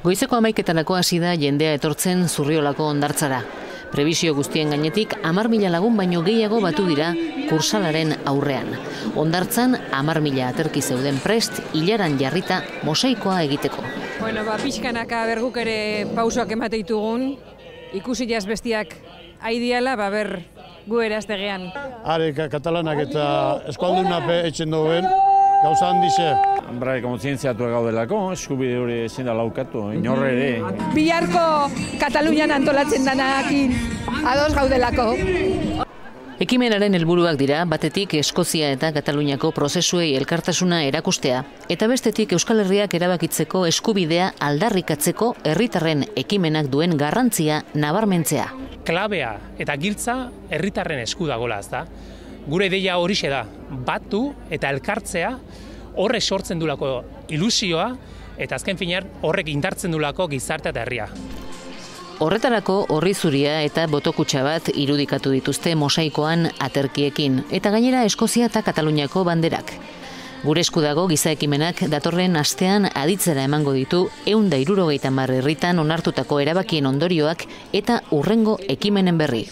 Goizeko 11:00 hasi da jendea etortzen Zurriolako hondartzara. Prebizio guztien gainetik 10.000 lagun baino gehiago batu dira kursalaren aurrean. Hondartzan 10.000 aterki zeuden prest, ilaran jarrita mosaikoa egiteko. Pixkanaka berguk ere pausoak emate ditugun, ikusi jaz bestiak aidiala, gu ere aztegean. Are katalanak eta eskualdunape etxen duen, gauza handize. Kontzientziatu gaudelako, eskubide hori ezin da laukatu, inorre ere. Biharko Katalunian antolatzen danakin ados gaudelako. Ekimenaren helburuak dira, batetik Eskozia eta Kataluniako prozesuei elkartasuna erakustea, eta bestetik Euskal Herriak erabakitzeko eskubidea aldarrikatzeko herritarren ekimenak duen garrantzia nabarmentzea. Klabea eta giltza herritarren esku dagoela, ezta? Gure ideia horixe da, batu eta elkartzea, horrek sortzen dulako ilusioa, eta azken finean horrek indartzen dulako gizartea eta herria. Horretarako orri zuria eta botokutxa bat irudikatu dituzte mosaikoan aterkiekin, eta gainera Eskozia eta Kataluniako banderak. Gure esku dago giza ekimenak datorren astean aditzera emango ditu 160 herritan onartutako erabakien ondorioak eta hurrengo ekimenen berri.